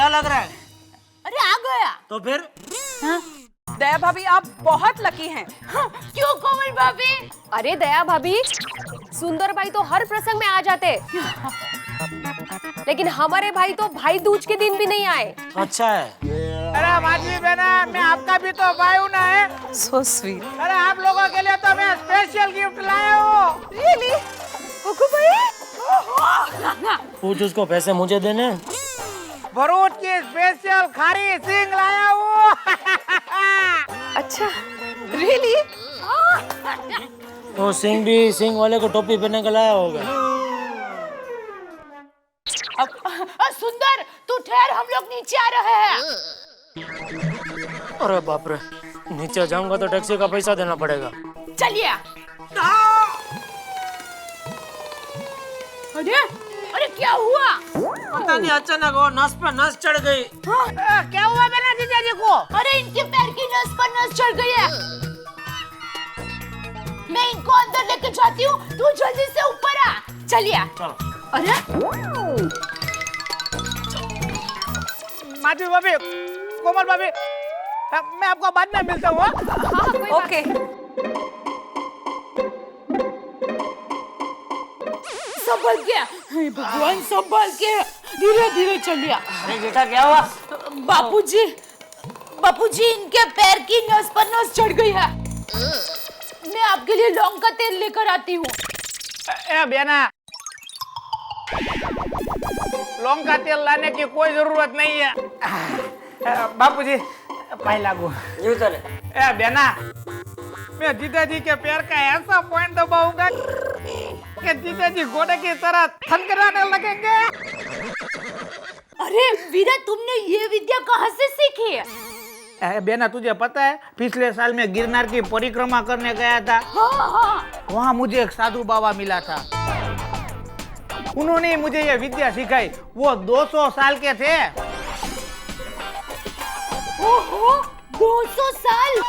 लग रहा है? अरे आ गया। तो फिर दया भाभी आप बहुत लकी हैं। क्यों कोमल भाभी? अरे दया भाभी, सुंदर भाई तो हर प्रसंग में आ जाते, लेकिन हमारे भाई तो भाई दूज के दिन भी नहीं आए। अच्छा है। अरे माधवी बहना, मैं आपका भी तो भाई हूँ ना है। So sweet. अरे आप लोगों के लिए तो मैं स्पेशल गिफ्ट लाया हूँ। रियली? पूछ उसको, पैसे मुझे देने। भरूच की स्पेशल खारी सिंग लाया हूँ। अच्छा रियली? तो सिंह भी सिंह वाले को टोपी पहने के लाया होगा। सुंदर तू ठहर, हम लोग नीचे आ रहे हैं। अरे बाप रे, नीचे जाऊंगा तो टैक्सी का पैसा देना पड़ेगा। चलिए। अरे अरे क्या हुआ? पता नहीं, अचानक वो नस पे नस चढ़ गई। क्या हुआ मेरा जीजा जी को? अरे इनके पैर की नस पर नस चढ़ गई है। मैं इनको अंदर लेके जाती हूँ, तू जल्दी से ऊपर आ। चलिए। चलो। अरे माधवी भाभी, कोमल भाभी, मैं आपको बाद में मिलता हूँ। ओके। संभल के, हे भगवान संभल के, धीरे धीरे चलिए। अरे बेटा क्या हुआ? बापूजी इनके पैर की नस पर नस चढ़ गई है। मैं आपके लिए लौंग का तेल लेकर आती हूँ। ए बेना, लौंग का तेल लाने की कोई जरूरत नहीं है। बापूजी पाई लागू। यूं चले। ए बेना, मैं जीजा जी के पैर का ऐसा पॉइंट दबाऊंगा कि जीजा जी घोड़े की तरह थनथनाने लगेंगे। अरे वीरा, तुमने ये विद्या कहाँ से सीखी है? बेना तुझे पता है, पिछले साल मैं गिरनार की परिक्रमा करने गया था। हाँ। वहाँ मुझे एक साधु बाबा मिला था। उन्होंने मुझे ये विद्या सिखाई। वो 200 साल के थे। ओहो, 200 साल?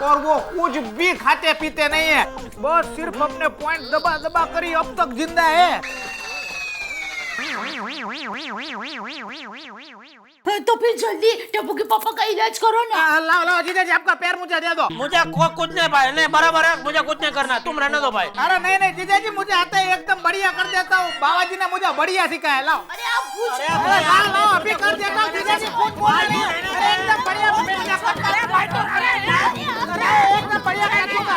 और वो कुछ भी खाते पीते नहीं है, बस सिर्फ अपने पॉइंट दबा दबा कर ही अब तक जिंदा है। तो फिर जल्दी टप्पू के पापा का इलाज करो ना। लाओ लाओ जीजा जी, आपका पैर मुझे दे दो। मुझे कुछ नहीं भाई, नहीं बराबर है, मुझे कुछ नहीं करना, तुम रहने दो भाई। अरे नहीं नहीं जीजा जी, मुझे आता है, एकदम बढ़िया कर देता हूँ। बाबा जी ने मुझे बढ़िया सिखाया। लाओ। अरे आप पूछ। अरे लाओ लाओ, अभी कर देता हूँ जीजा जी, खुद बोल रही है। अरे एकदम बढ़िया एकदम बढ़िया कर दूंगा।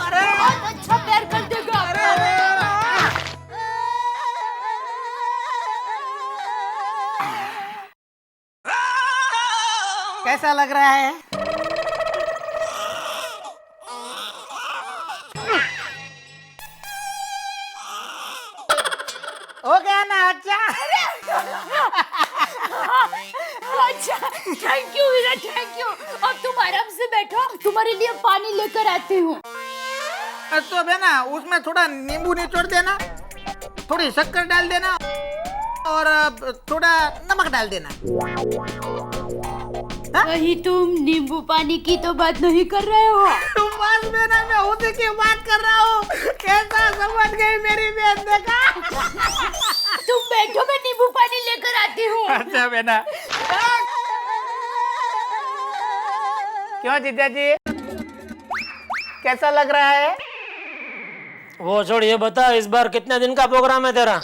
अरे बहुत अच्छा पैर कर देगा। कैसा लग रहा है? हो गया ना? अच्छा अच्छा, thank you Veera, thank you. अब तुम आराम से बैठो, तुम्हारे लिए पानी लेकर आती हूँ। तो बेना, उसमें थोड़ा नींबू निचोड़ देना, थोड़ी शक्कर डाल देना और थोड़ा नमक डाल देना। कहीं तुम नींबू पानी की तो बात नहीं कर रहे हो? बस बेना, मैं उसी की बात कर रहा हूँ। कैसा समझ गई मेरी बहन? देखा? तुम बैठो, मैं नींबू पानी लेकर आती हूँ। अच्छा बेना। क्यों जीजा जी, कैसा लग रहा है? वो छोड़, ये बता इस बार कितने दिन का प्रोग्राम है तेरा?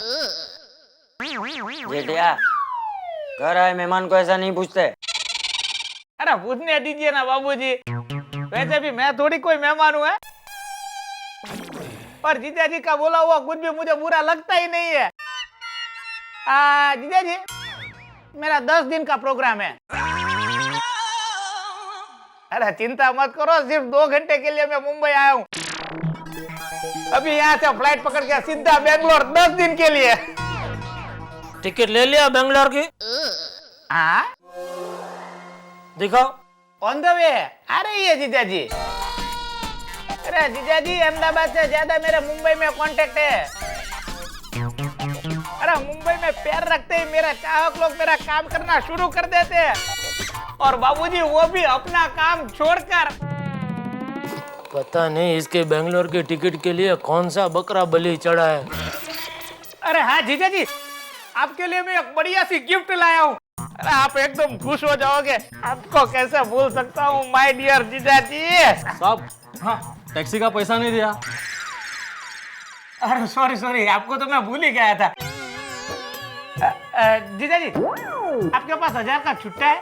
जेठिया, घर आए मेहमान को ऐसा नहीं पूछते। अरे पूछने दीजिए ना बाबूजी, वैसे भी मैं थोड़ी कोई मेहमान हूँ। और जीजा जी का बोला हुआ कुछ भी मुझे बुरा लगता ही नहीं है। जीजा जी, मेरा 10 दिन का प्रोग्राम है। अरे चिंता मत करो, सिर्फ 2 घंटे के लिए मैं मुंबई आया हूँ। अभी यहाँ से फ्लाइट पकड़ के सीधा बेंगलोर 10 दिन के लिए। टिकट ले लिया बेंगलोर की? हाँ, दिखाओ। ऑन द वे आ रही है जीजा जी। अरे जीजा जी, अहमदाबाद से ज्यादा मेरे मुंबई में कांटेक्ट है। अरे मुंबई में पैर रखते ही मेरे चाहक लोग मेरा काम करना शुरू कर देते हैं। और बाबूजी वो भी अपना काम छोड़कर। पता नहीं इसके बेंगलोर के टिकट के लिए कौन सा बकरा बलि चढ़ा है। अरे हाँ जीजा जी, आपके लिए मैं एक बढ़िया सी गिफ्ट लाया हूँ। अरे आप एकदम खुश हो जाओगे। आपको कैसे भूल सकता हूँ माय डियर जीजा जी। साहब, हाँ, टैक्सी का पैसा नहीं दिया। अरे सॉरी, आपको तो मैं भूल ही गया था। जीजा जी, आपके पास 1000 का छुट्टा है?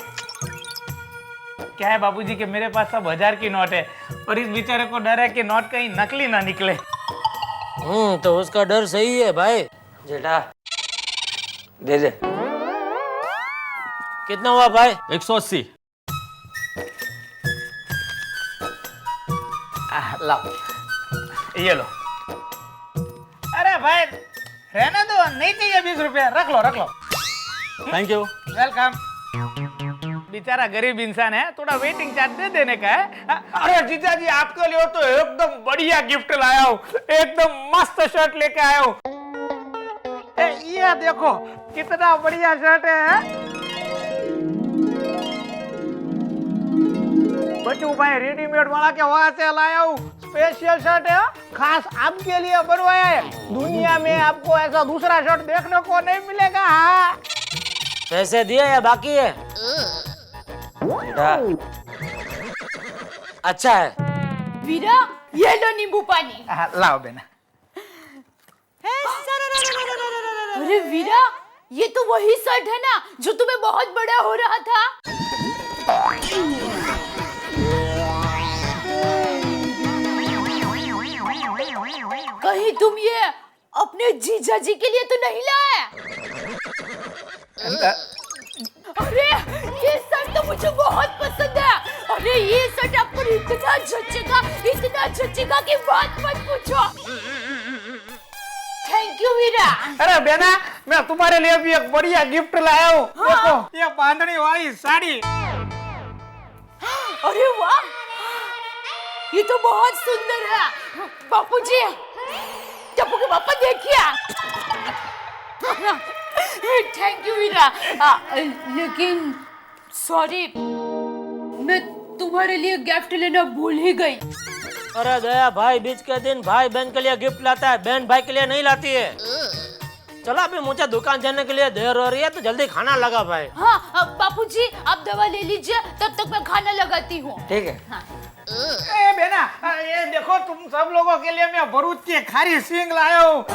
क्या है बाबूजी कि मेरे पास सब 1000 की नोट है और इस बेचारे को डर है कि नोट कहीं नकली ना निकले। तो उसका डर सही है भाई। जेठा दे दे। कितना हुआ भाई? 180। लाओ, ये लो। अरे भाई रहने दो, नहीं चाहिए 20 रुपया, रख लो। Thank you. वेलकम। बेचारा गरीब इंसान है, थोड़ा वेटिंग चार्ज दे देने का है। अरे जीजा जी, आपके लिए तो एकदम बढ़िया गिफ्ट लाया हूँ, एकदम मस्त शर्ट लेके आया हूँ। ये देखो कितना बढ़िया शर्ट है। बच्चू भाई रेडीमेड वाला के वहां से लाया हूँ, स्पेशल शर्ट है, खास आपके लिए बनवाया है। दुनिया में आपको ऐसा दूसरा शर्ट देखने को नहीं मिलेगा। हाँ, पैसे दिए या बाकी है? जेठा अच्छा है। वीरा, ये लो नींबू पानी। लाओ बेना। अरे वीरा, ये तो वही शर्ट है ना जो तुम्हें बहुत बड़ा हो रहा था। कहीं तुम ये अपने जीजा जी के लिए तो नहीं लाए? अरे ये शर्ट तो मुझे बहुत पसंद है। अरे ये शर्ट आपको इतना जचेगा कि बात मत पूछो। थैंक यू वीरा। अरे बेना, मैं तुम्हारे लिए भी एक बढ़िया गिफ्ट लाया हूँ। देखो ये बांधनी वाली साड़ी। अरे वाह, ये तो बहुत सुंदर है। बापूजी, टप्पू के पापा देखिए। थैंक यू वीरा। लेकिन सॉरी, मैं तुम्हारे लिए गिफ्ट लेना भूल ही गई। अरे दया भाई, बीच के दिन भाई बहन के लिए गिफ्ट लाता है, बहन भाई के लिए नहीं लाती है। चलो अभी मुझे दुकान जाने के लिए देर हो रही है, तो जल्दी खाना लगा भाई। हाँ बापूजी, आप दवा ले लीजिए, तब तक मैं खाना लगाती हूँ। ठीक है। हाँ। ए बेना, ये देखो तुम सब लोगों के लिए मैं भरूच की खारी सिंग लाया हूँ।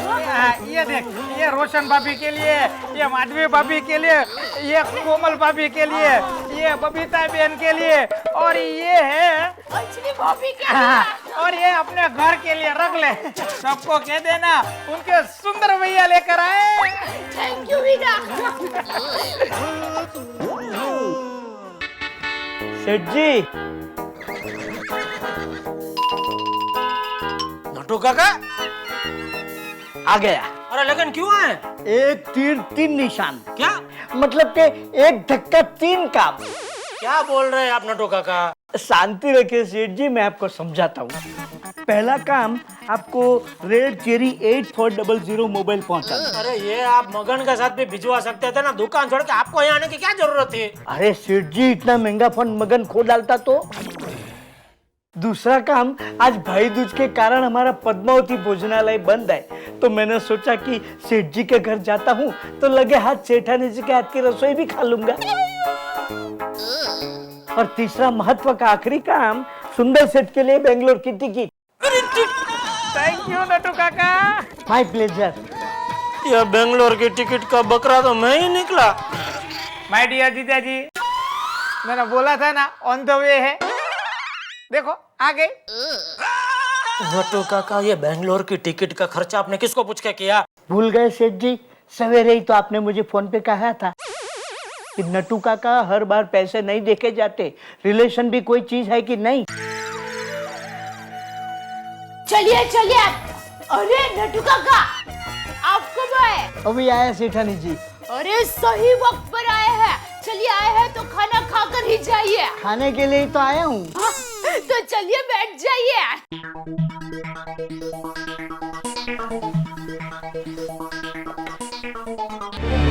ये देख, ये रोशन भाभी के लिए, ये माधवी भाभी के लिए, ये कोमल भाभी के लिए, ये बबीता बहन के लिए, और ये है अंजलि भाभी के हाँ, लिए। और ये अपने घर के लिए रख ले। सबको कह देना उनके सुंदर भैया लेकर आए। थैंक यू वीरा। सेठ जी, नटू काका आ गया। अरे लेकिन क्यों आए? एक तीर 3 निशान, क्या मतलब के एक धक्का 3 काम। क्या बोल रहे हैं आप नटू काका? शांति रखिए सेठ जी, मैं आपको समझाता हूँ। पहला काम, आपको रेड चेरी 8400 मोबाइल पहुँचाना। अरे ये आप मगन के साथ भी भिजवा सकते थे ना, दुकान छोड़ के आपको यहाँ आने की क्या जरूरत थी? अरे सेठ जी, इतना महंगा फोन मगन खो डालता तो। दूसरा काम, आज भाई दूज के कारण हमारा पद्मावती भोजनालय बंद है, तो मैंने सोचा कि सेठ जी के घर जाता हूँ तो लगे हाथ सेठानी जी के हाथ की रसोई भी खा लूंगा। और तीसरा महत्व का आखिरी काम, सुंदर सेठ के लिए बेंगलोर की टिकट। थैंक यू नटू काका। My pleasure. ये बेंगलोर की टिकट का बकरा तो मैं ही निकला। माय डियर जीजा जी, मैंने बोला था ना ऑन द वे है। देखो आ गए। नटू काका, ये बेंगलोर की टिकट का खर्चा आपने किसको पूछ के किया? भूल गए सेठ जी, सवेरे ही तो आपने मुझे फोन पे कहा था कि नटू काका हर बार पैसे नहीं देखे जाते, रिलेशन भी कोई चीज है कि नहीं। चलिए चलिए। अरे नटू काका, आप कब आए? अभी आया सेठानी जी। अरे सही वक्त पर आए हैं। चलिए, आए हैं तो खाना खाकर ही जाइए। खाने के लिए ही तो आया हूँ। हाँ, तो चलिए बैठ जाइए।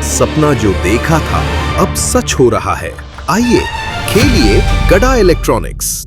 सपना जो देखा था अब सच हो रहा है। आइए खेलिए गड़ा इलेक्ट्रॉनिक्स।